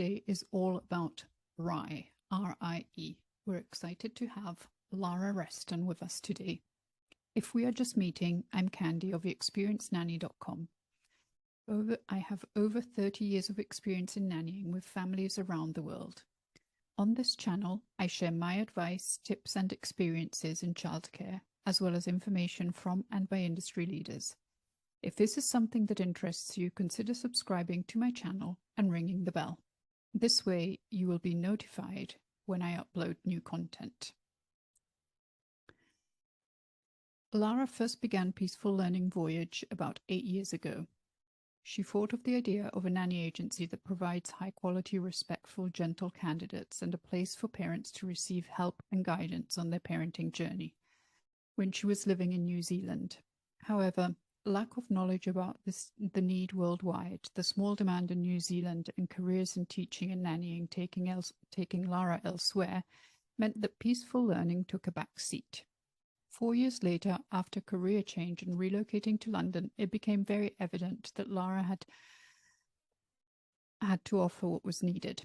today is all about RIE, R-I-E. We're excited to have Lara Ritson with us today. If we are just meeting, I'm Candy of ExperiencedNanny.com. I have over 30 years of experience in nannying with families around the world. On this channel, I share my advice, tips and experiences in childcare, as well as information from and by industry leaders. If this is something that interests you, consider subscribing to my channel and ringing the bell. This way, you will be notified when I upload new content. Lara first began Peaceful Learning Voyage about 8 years ago. She thought of the idea of a nanny agency that provides high-quality, respectful, gentle candidates and a place for parents to receive help and guidance on their parenting journey when she was living in New Zealand. However, lack of knowledge about the need worldwide, the small demand in New Zealand, and careers in teaching and nannying taking Lara elsewhere meant that Peaceful Learning took a back seat. 4 years later, after career change and relocating to London, it became very evident that Lara had to offer what was needed.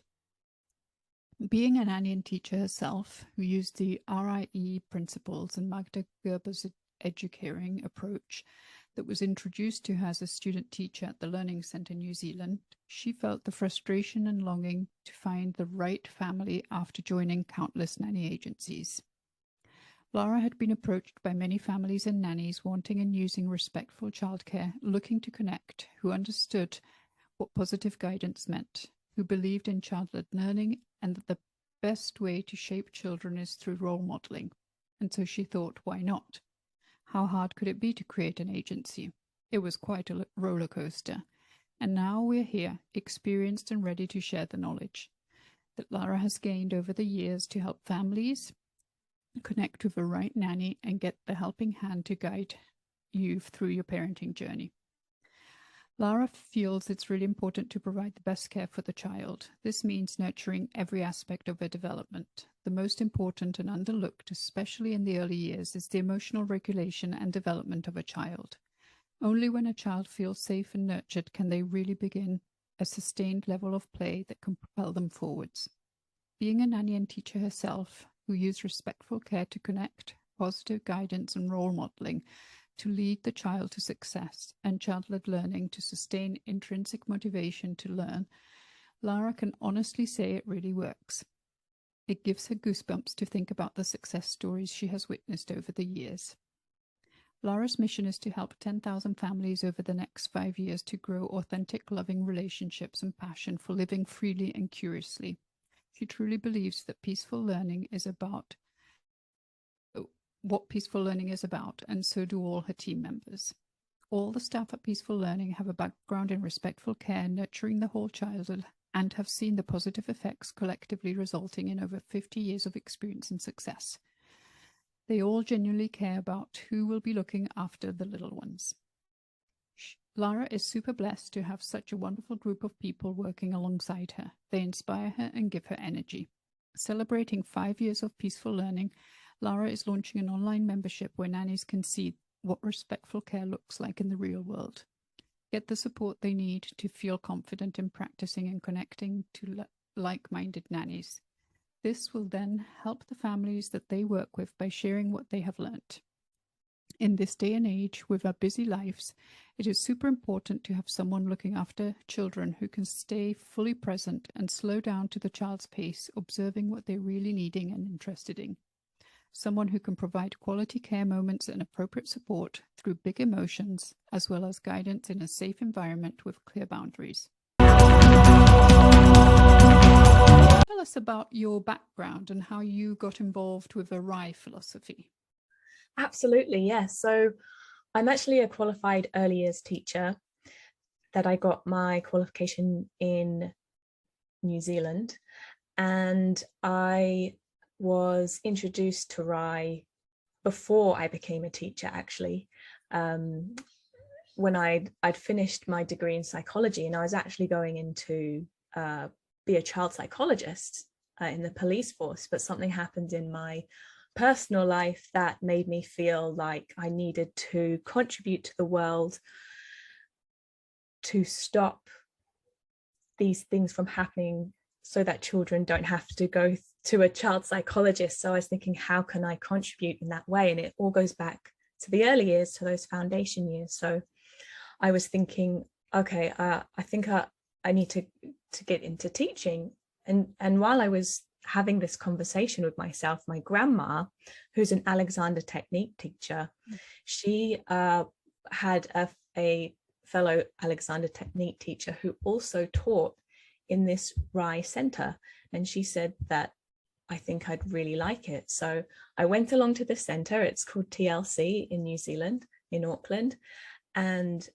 Being a nanny and teacher herself, who used the RIE principles and Magda Gerber's Educaring approach that was introduced to her as a student teacher at the Learning Centre New Zealand, she felt the frustration and longing to find the right family after joining countless nanny agencies. Lara had been approached by many families and nannies wanting and using respectful childcare, looking to connect, who understood what positive guidance meant, who believed in child-led learning and that the best way to shape children is through role modelling. And so she thought, why not? How hard could it be to create an agency? It was quite a roller coaster. And now we're here, experienced and ready to share the knowledge that Lara has gained over the years to help families connect with the right nanny and get the helping hand to guide you through your parenting journey. Lara feels it's really important to provide the best care for the child. This means nurturing every aspect of their development. The most important and underlooked, especially in the early years, is the emotional regulation and development of a child. Only when a child feels safe and nurtured can they really begin a sustained level of play that can propel them forwards. Being a nanny and teacher herself, who used respectful care to connect, positive guidance and role modelling to lead the child to success, and child-led learning to sustain intrinsic motivation to learn, Lara can honestly say it really works. It gives her goosebumps to think about the success stories she has witnessed over the years. Lara's mission is to help 10,000 families over the next 5 years to grow authentic, loving relationships and passion for living freely and curiously. She truly believes that peaceful learning is about what peaceful learning is about, and so do all her team members. All the staff at Peaceful Learning have a background in respectful care, nurturing the whole child, and have seen the positive effects collectively resulting in over 50 years of experience and success. They all genuinely care about who will be looking after the little ones. Lara is super blessed to have such a wonderful group of people working alongside her. They inspire her and give her energy. Celebrating 5 years of Peaceful Learning, Lara is launching an online membership where nannies can see what respectful care looks like in the real world. Get the support they need to feel confident in practicing and connecting to like-minded nannies. This will then help the families that they work with by sharing what they have learnt. In this day and age, with our busy lives, it is super important to have someone looking after children who can stay fully present and slow down to the child's pace, observing what they're really needing and interested in. Someone who can provide quality care moments and appropriate support through big emotions, as well as guidance in a safe environment with clear boundaries. Tell us about your background and how you got involved with the RIE philosophy. Absolutely, yes. So I'm actually a qualified early years teacher that I got my qualification in New Zealand, and I was introduced to RIE before I became a teacher, actually, when I'd finished my degree in psychology, and I was actually going into be a child psychologist in the police force, but something happened in my personal life that made me feel like I needed to contribute to the world to stop these things from happening so that children don't have to go to a child psychologist. So I was thinking, how can I contribute in that way? And it all goes back to the early years, to those foundation years. So I was thinking, okay, I think I need to get into teaching. And while I was having this conversation with myself, my grandma, who's an Alexander Technique teacher, she had a fellow Alexander Technique teacher who also taught in this RIE center. And she said that I think I'd really like it. So I went along to the center. It's called TLC in New Zealand, in Auckland. And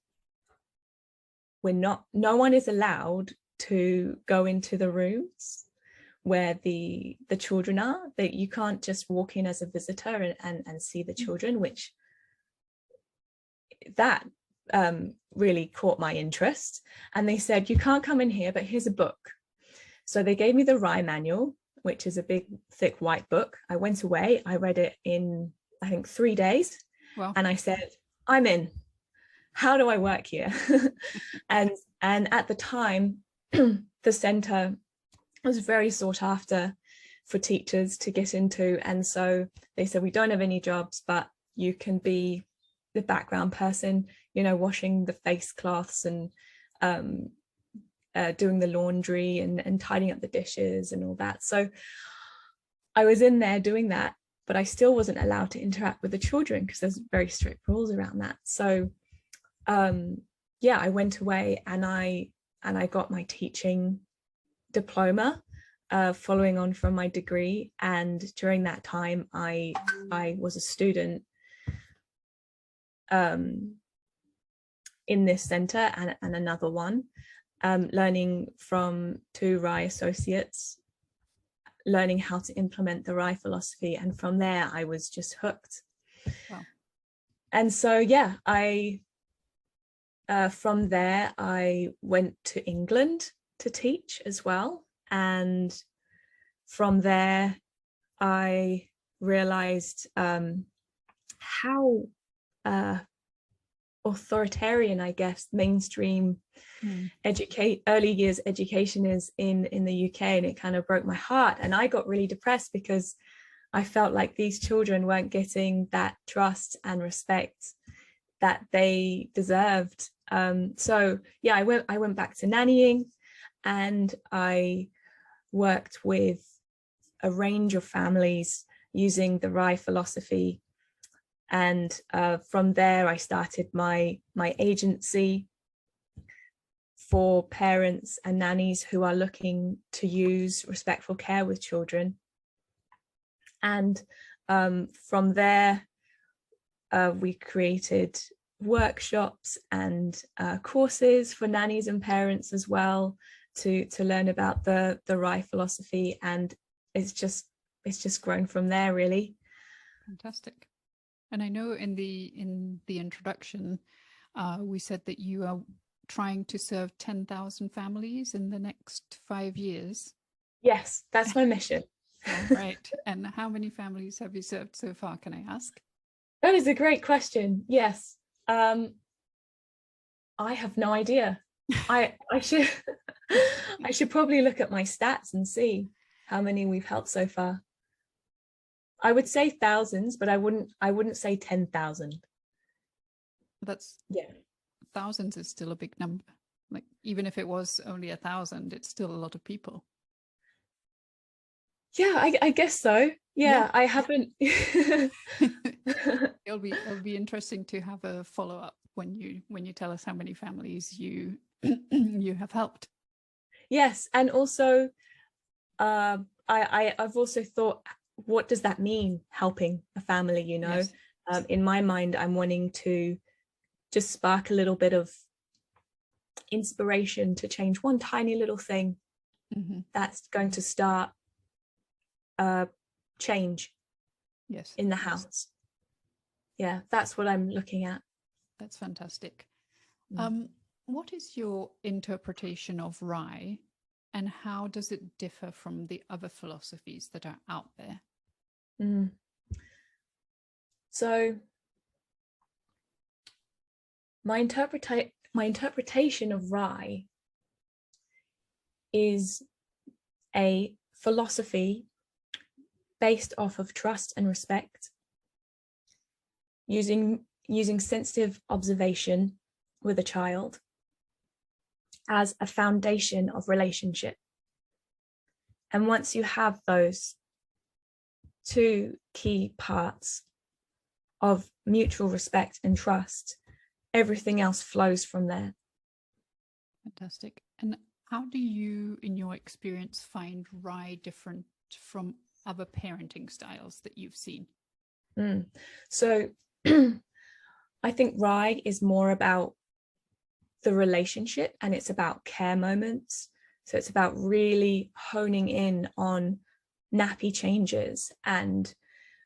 no one is allowed to go into the rooms where the children are. That you can't just walk in as a visitor and see the children, which that really caught my interest. And they said, you can't come in here, but here's a book. So they gave me the RIE manual, which is a big, thick white book. I went away, I read it in, I think, 3 days. Wow. And I said, I'm in. How do I work here? and at the time, the center was very sought after for teachers to get into. And so they said, we don't have any jobs, but you can be the background person, you know, washing the face cloths and doing the laundry and tidying up the dishes and all that. So I was in there doing that, but I still wasn't allowed to interact with the children because there's very strict rules around that. So yeah, I went away and I got my teaching diploma following on from my degree. And during that time, I was a student in this center and another one, learning from 2 RIE associates, learning how to implement the RIE philosophy. And from there, I was just hooked. Wow. And so, yeah, from there, I went to England to teach as well. And from there, I realized how authoritarian, I guess, mainstream early years education is in the UK, and it kind of broke my heart. And I got really depressed because I felt like these children weren't getting that trust and respect that they deserved. So yeah, I went back to nannying, and I worked with a range of families using the RIE philosophy. And from there, I started my agency for parents and nannies who are looking to use respectful care with children. And from there, we created workshops and courses for nannies and parents as well to learn about the RIE philosophy. And it's just grown from there, really. Fantastic. And I know in the introduction, we said that you are trying to serve 10,000 families in the next 5 years. Yes, that's my mission. All right. And how many families have you served so far, can I ask? That is a great question. Yes. I have no idea. I should I should probably look at my stats and see how many we've helped so far. I would say thousands, but I wouldn't say 10,000. That's, yeah. Thousands is still a big number. Like, even if it was only 1,000, it's still a lot of people. Yeah, I guess so. Yeah, I haven't. It'll be interesting to have a follow-up when you tell us how many families you you have helped. Yes, and also I've also thought, what does that mean, helping a family, you know? Yes. In my mind, I'm wanting to just spark a little bit of inspiration to change one tiny little thing that's going to start change in the house. Yeah, that's what I'm looking at. That's fantastic. What is your interpretation of RIE, and how does it differ from the other philosophies that are out there? So my interpretation of RIE is a philosophy based off of trust and respect, using sensitive observation with a child as a foundation of relationship. And once you have those two key parts of mutual respect and trust, everything else flows from there. Fantastic. And how do you, in your experience, find RIE different from other parenting styles that you've seen? So I think RIE is more about the relationship, and it's about care moments. So it's about really honing in on nappy changes and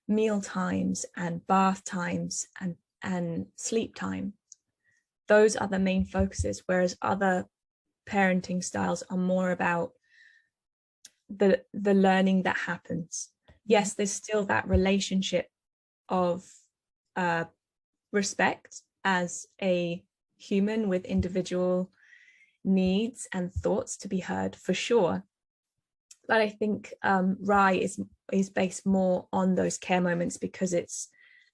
meal times and bath times and sleep time. Those are the main focuses, whereas other parenting styles are more about the learning that happens. Yes, there's still that relationship of respect as a human with individual needs and thoughts to be heard, for sure. But I think RIE is based more on those care moments because it's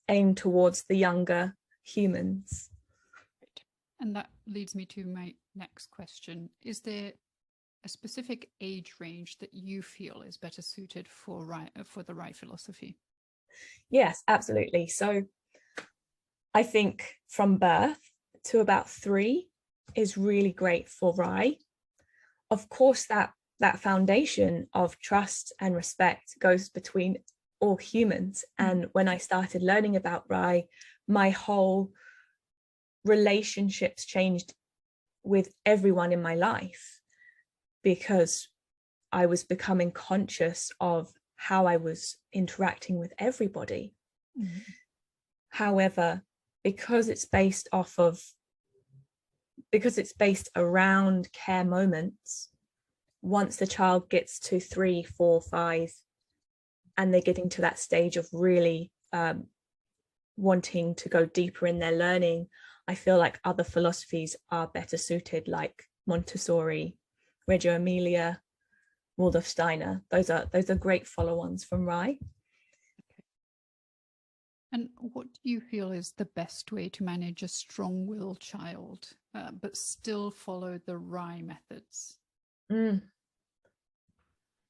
aimed towards the younger humans. And that leads me to my next question. Is there a specific age range that you feel is better suited for the RIE philosophy? Yes, absolutely. So I think from birth to about 3 is really great for RIE. Of course, that foundation of trust and respect goes between all humans. And when I started learning about RIE, my whole relationships changed with everyone in my life, because I was becoming conscious of how I was interacting with everybody. Mm-hmm. However, because it's based around care moments, once the child gets to 3, 4, 5, and they're getting to that stage of really wanting to go deeper in their learning, I feel like other philosophies are better suited, like Montessori, Reggio Emilia, Waldorf Steiner. Those are great follow-ons from RIE. Okay. And what do you feel is the best way to manage a strong-willed child, but still follow the RIE methods?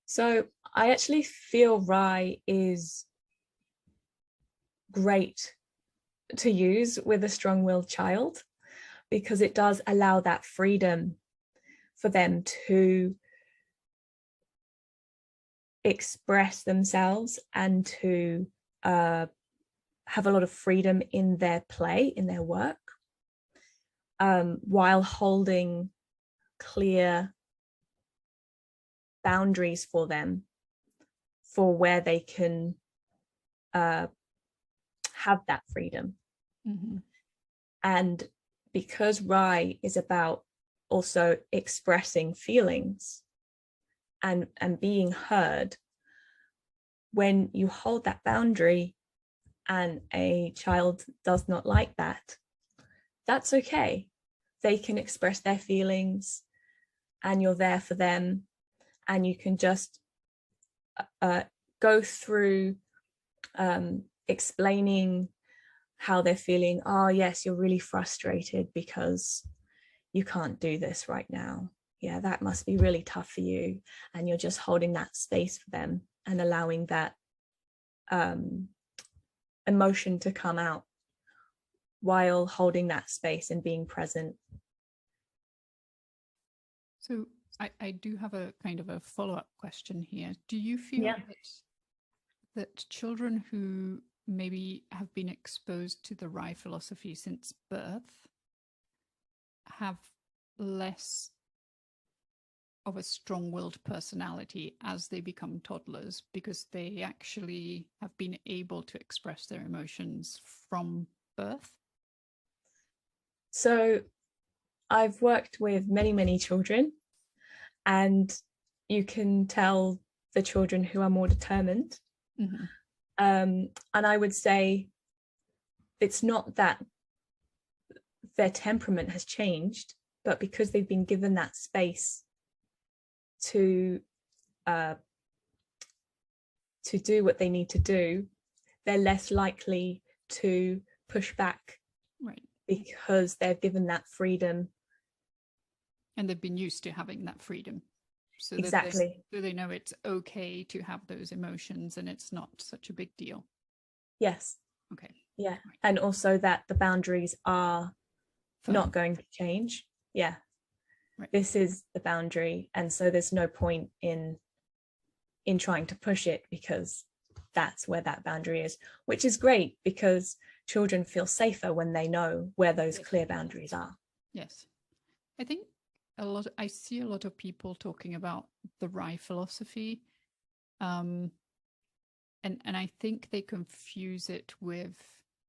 So I actually feel RIE is great to use with a strong-willed child, because it does allow that freedom for them to express themselves and to have a lot of freedom in their play, in their work, while holding clear boundaries for them for where they can have that freedom. Mm-hmm. And because RIE is about also expressing feelings and being heard, when you hold that boundary and a child does not like that, that's okay. They can express their feelings and you're there for them, and you can just go through explaining how they're feeling. Oh yes, you're really frustrated because you can't do this right now. Yeah, that must be really tough for you. And you're just holding that space for them and allowing that emotion to come out while holding that space and being present. So I do have a kind of a follow-up question here. Do you feel that children who maybe have been exposed to the RIE philosophy since birth have less of a strong-willed personality as they become toddlers, because they actually have been able to express their emotions from birth? So I've worked with many children, and you can tell the children who are more determined. Mm-hmm. And I would say it's not that their temperament has changed, but because they've been given that space to to do what they need to do, they're less likely to push back, right? Because they're given that freedom. And they've been used to having that freedom. So Exactly. that they know it's okay to have those emotions and it's not such a big deal. Yes. Okay. Yeah. Right. And also that the boundaries are Firm. not going to change. Yeah. Right. This is the boundary. And so there's no point in trying to push it, because that's where that boundary is, which is great because children feel safer when they know where those clear boundaries are. Yes. I think I see a lot of people talking about the RIE philosophy. And I think they confuse it with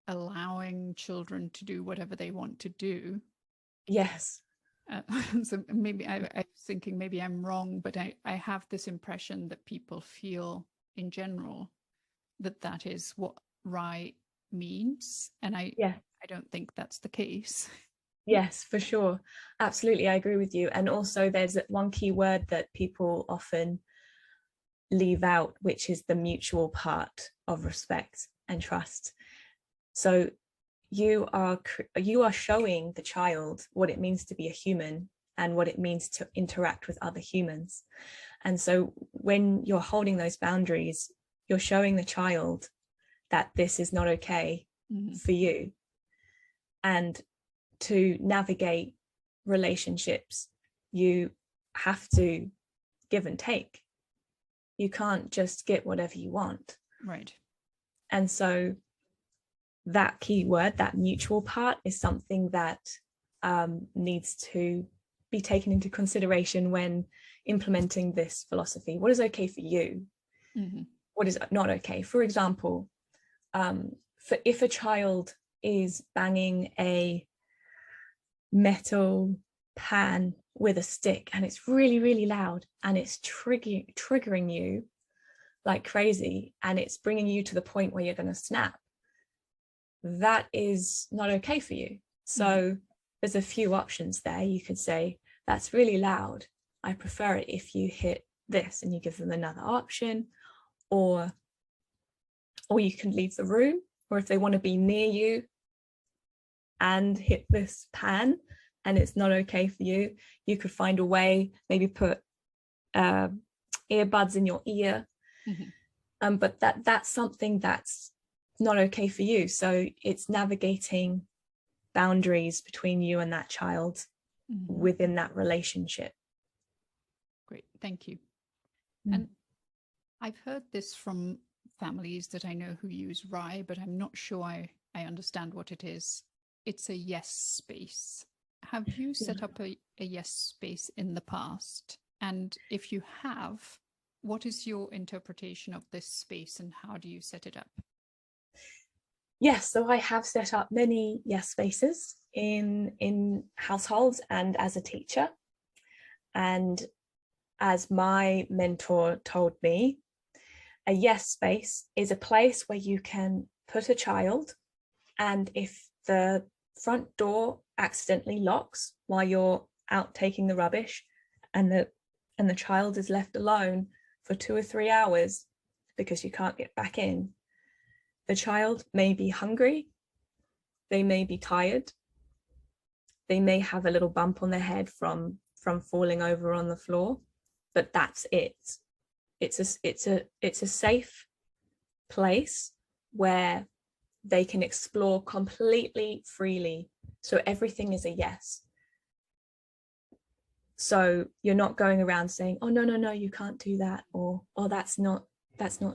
allowing children to do whatever they want to do. Yes. So maybe I'm thinking maybe I'm wrong, but I have this impression that people feel in general that is what RIE means. And I don't think that's the case. Yes, for sure. Absolutely. I agree with you. And also there's one key word that people often leave out, which is the mutual part of respect and trust. So you are showing the child what it means to be a human and what it means to interact with other humans. And so when you're holding those boundaries, you're showing the child that this is not okay for you. And to navigate relationships, you have to give and take. You can't just get whatever you want. Right. And so that key word, that mutual part, is something that needs to be taken into consideration when implementing this philosophy. What is okay for you? What is not okay? For example, if a child is banging a metal pan with a stick and it's really, really loud and it's triggering you like crazy and it's bringing you to the point where you're going to snap, that is not okay for you. So there's a few options there. You could say, that's really loud. I prefer it if you hit this, and you give them another option, or you can leave the room, or if they want to be near you and hit this pan and it's not okay for you, you could find a way, maybe put earbuds in your ear. But that's something that's not okay for you. So it's navigating boundaries between you and that child within that relationship. Great, thank you. And I've heard this from families that I know who use RIE, but I'm not sure I understand what it is. It's a yes space. Have you set up a yes space in the past? And if you have, what is your interpretation of this space and how do you set it up? Yes, so I have set up many yes spaces in households and as a teacher. And as my mentor told me, a yes space is a place where you can put a child, and if the front door accidentally locks while you're out taking the rubbish and the child is left alone for 2 or 3 hours because you can't get back in, the child may be hungry, they may be tired, they may have a little bump on their head from falling over on the floor, but that's it. It's a safe place where they can explore completely freely. So everything is a yes. So you're not going around saying, oh, no, you can't do that, or oh, that's not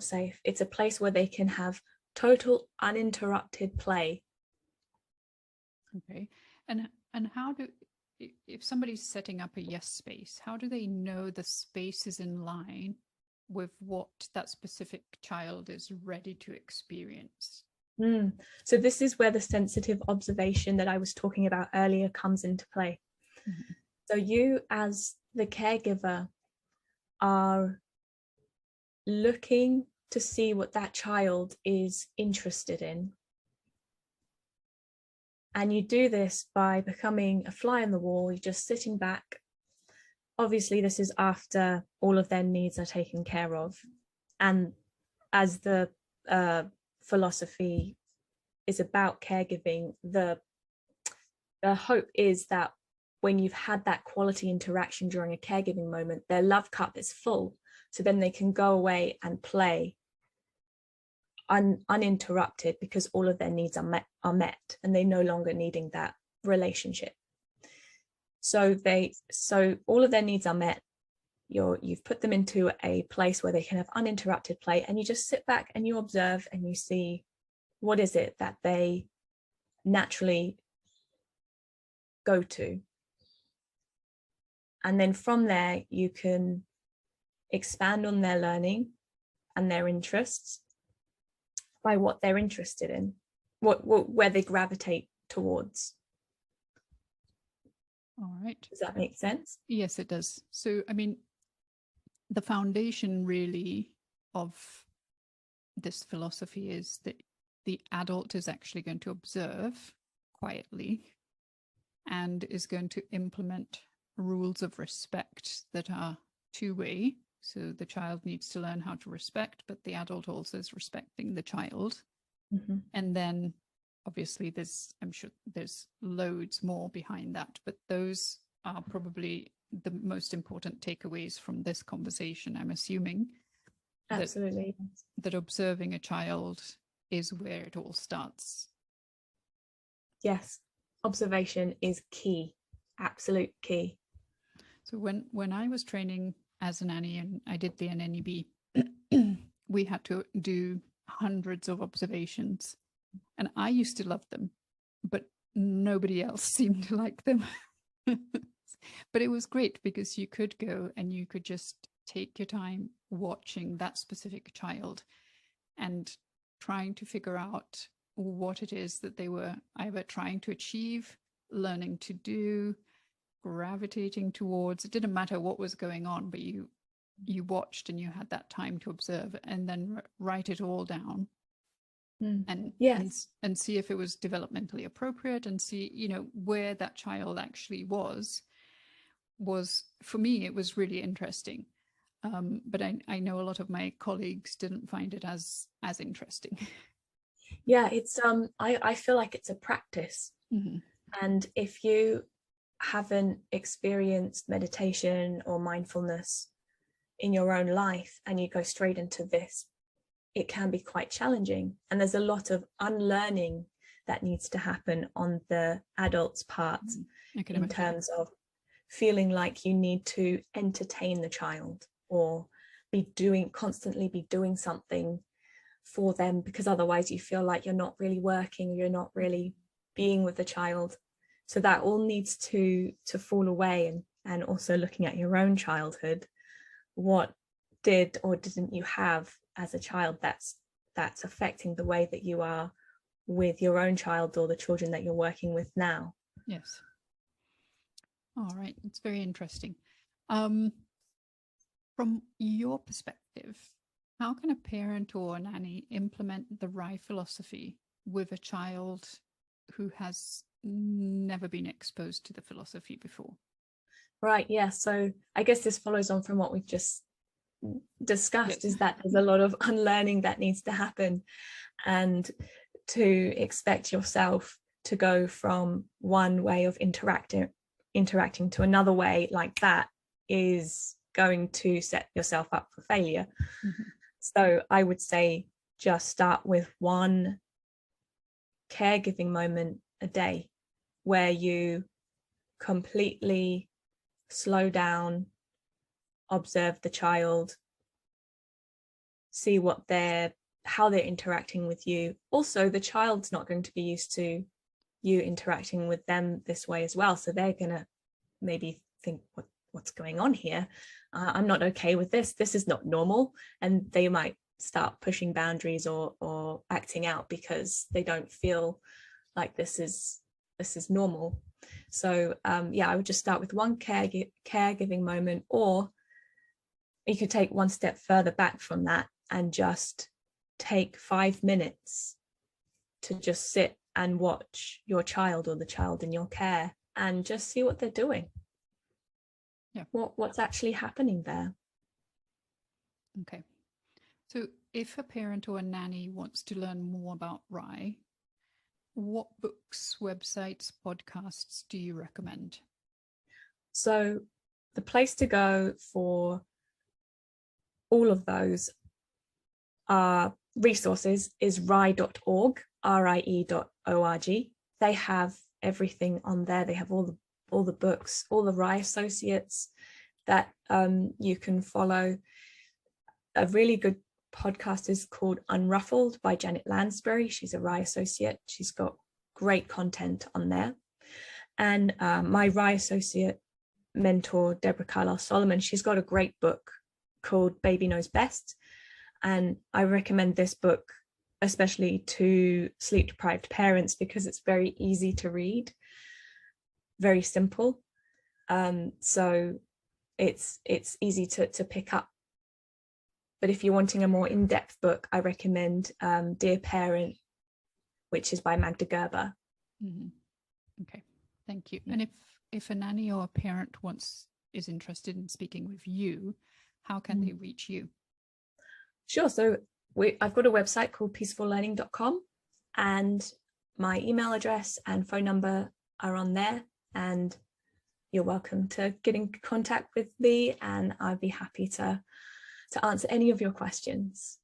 safe. It's a place where they can have total uninterrupted play. Okay. And how if somebody's setting up a yes space, how do they know the space is in line with what that specific child is ready to experience? So this is where the sensitive observation that I was talking about earlier comes into play. So you, as the caregiver, are looking to see what that child is interested in. And you do this by becoming a fly on the wall. You're just sitting back, obviously this is after all of their needs are taken care of. And as the philosophy is about caregiving, the hope is that when you've had that quality interaction during a caregiving moment, their love cup is full. So then they can go away and play uninterrupted, because all of their needs are met and they're no longer needing that relationship. So all of their needs are met. You've put them into a place where they can have uninterrupted play, and you just sit back and you observe and you see what is it that they naturally go to. And then from there, you can expand on their learning and their interests by what they're interested in, where they gravitate towards. All right. Does that make sense? Yes, it does. So, I mean, the foundation really of this philosophy is that the adult is actually going to observe quietly and is going to implement rules of respect that are two-way. So the child needs to learn how to respect, but the adult also is respecting the child. Mm-hmm. And then obviously I'm sure there's loads more behind that, but those are probably the most important takeaways from this conversation, I'm assuming. Absolutely. That observing a child is where it all starts. Yes, observation is key, absolute key. So when I was training as a nanny and I did the NNEB, we had to do hundreds of observations, and I used to love them, but nobody else seemed to like them. But it was great because you could go and you could just take your time watching that specific child and trying to figure out what it is that they were either trying to achieve, learning to do, gravitating towards. It didn't matter what was going on, but you watched and you had that time to observe and then write it all down. And yes, and see if it was developmentally appropriate, and see, where that child actually was for me, it was really interesting. But I know a lot of my colleagues didn't find it as interesting. Yeah, it's I feel like it's a practice. Mm-hmm. And if you haven't experienced meditation or mindfulness in your own life and you go straight into this, it can be quite challenging. And there's a lot of unlearning that needs to happen on the adult's part, in terms of feeling like you need to entertain the child or constantly be doing something for them, because otherwise you feel like you're not really working, you're not really being with the child. So that all needs to fall away. And also looking at your own childhood, what did or didn't you have as a child that's affecting the way that you are with your own child or the children that you're working with now. Yes. All right, it's very interesting. From your perspective, how can a parent or a nanny implement the RIE philosophy with a child who has never been exposed to the philosophy before? Right, yeah. So I guess this follows on from what we've just discussed, Yes. is that there's a lot of unlearning that needs to happen, and to expect yourself to go from one way of interacting to another way like that is going to set yourself up for failure. Mm-hmm. So I would say just start with one caregiving moment a day where you completely slow down, observe the child, see how they're interacting with you. Also, the child's not going to be used to you interacting with them this way as well, so they're gonna maybe think, what's going on here? I'm not okay with this is not normal, and they might start pushing boundaries or acting out because they don't feel like this is normal. So I would just start with one caregiving moment, or you could take one step further back from that and just take 5 minutes to just sit and watch your child or the child in your care and just see what they're doing. what's actually happening there. Okay. So if a parent or a nanny wants to learn more about RIE, what books, websites, podcasts do you recommend? So the place to go for all of those resources is RIE.org, RIE.org. They have everything on there. They have all the books, all the RIE associates that you can follow. A really good podcast is called Unruffled by Janet Lansbury. She's a RIE associate. She's got great content on there. And my RIE associate mentor, Deborah Carlisle Solomon, she's got a great book called Baby Knows Best. And I recommend this book, especially to sleep-deprived parents, because it's very easy to read, very simple. So it's easy to pick up. But if you're wanting a more in-depth book, I recommend Dear Parent, which is by Magda Gerber. Mm-hmm. Okay, thank you. And if a nanny or a parent is interested in speaking with you, how can they reach you? Sure. So I've got a website called peacefullearning.com, and my email address and phone number are on there, and you're welcome to get in contact with me, and I'd be happy to answer any of your questions.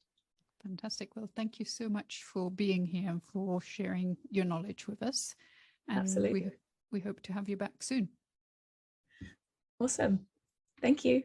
Fantastic. Well, thank you so much for being here and for sharing your knowledge with us. And Absolutely. We hope to have you back soon. Awesome. Thank you.